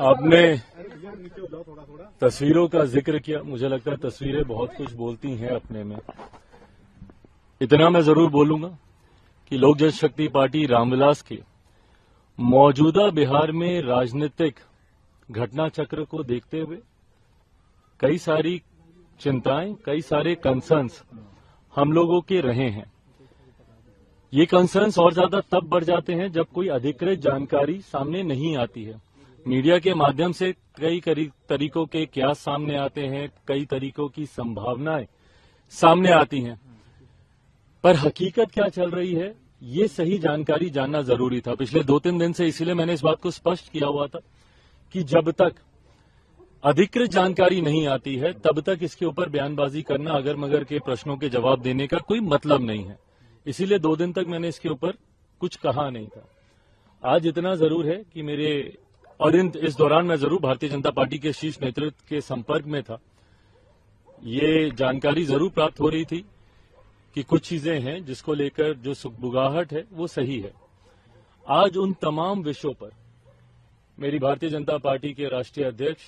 आपने तस्वीरों का जिक्र किया, मुझे लगता है तस्वीरें बहुत कुछ बोलती हैं अपने में। इतना मैं जरूर बोलूंगा कि लोक जनशक्ति पार्टी रामविलास के मौजूदा बिहार में राजनीतिक घटना चक्र को देखते हुए कई सारी चिंताएं, कई सारे कंसर्न्स हम लोगों के रहे हैं। ये कंसर्न्स और ज्यादा तब बढ़ जाते हैं जब कोई अधिकृत जानकारी सामने नहीं आती है। मीडिया के माध्यम से कई तरीकों के क्यास सामने आते हैं, कई तरीकों की संभावनाएं सामने आती हैं, पर हकीकत क्या चल रही है ये सही जानकारी जानना जरूरी था। पिछले 2-3 दिन से इसीलिए मैंने इस बात को स्पष्ट किया हुआ था कि जब तक अधिकृत जानकारी नहीं आती है तब तक इसके ऊपर बयानबाजी करना, अगर मगर के प्रश्नों के जवाब देने का कोई मतलब नहीं है। इसीलिए 2 दिन तक मैंने इसके ऊपर कुछ कहा नहीं था। आज इतना जरूर है कि इस दौरान मैं जरूर भारतीय जनता पार्टी के शीर्ष नेतृत्व के संपर्क में था। ये जानकारी जरूर प्राप्त हो रही थी कि कुछ चीजें हैं जिसको लेकर जो सुगबुगाहट है वो सही है। आज उन तमाम विषयों पर मेरी भारतीय जनता पार्टी के राष्ट्रीय अध्यक्ष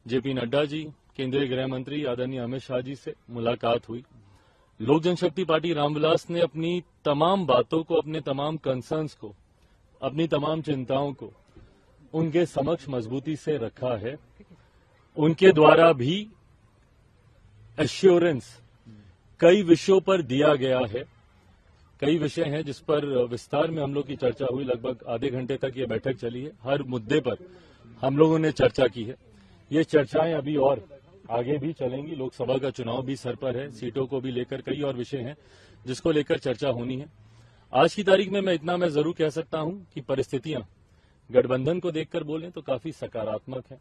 जेपी नड्डा जी, केंद्रीय गृह मंत्री आदरणीय अमित शाह जी से मुलाकात हुई। लोक जनशक्ति पार्टी रामविलास ने अपनी तमाम बातों को, अपने तमाम कंसर्न्स को, अपनी तमाम चिंताओं को उनके समक्ष मजबूती से रखा है। उनके द्वारा भी एश्योरेंस कई विषयों पर दिया गया है। कई विषय हैं जिस पर विस्तार में हम लोग की चर्चा हुई। लगभग आधे घंटे तक ये बैठक चली है। हर मुद्दे पर हम लोगों ने चर्चा की है। ये चर्चाएं अभी और आगे भी चलेंगी। लोकसभा का चुनाव भी सर पर है, सीटों को भी लेकर कई और विषय हैं जिसको लेकर चर्चा होनी है। आज की तारीख में मैं जरूर कह सकता हूं कि परिस्थितियां गठबंधन को देखकर बोलें तो काफी सकारात्मक है।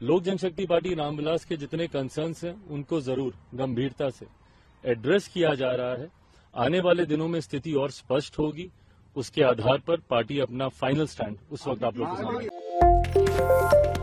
लोक जनशक्ति पार्टी रामविलास के जितने कंसर्न्स हैं उनको जरूर गंभीरता से एड्रेस किया जा रहा है। आने वाले दिनों में स्थिति और स्पष्ट होगी। उसके आधार पर पार्टी अपना फाइनल स्टैंड उस वक्त आप लोग के सामने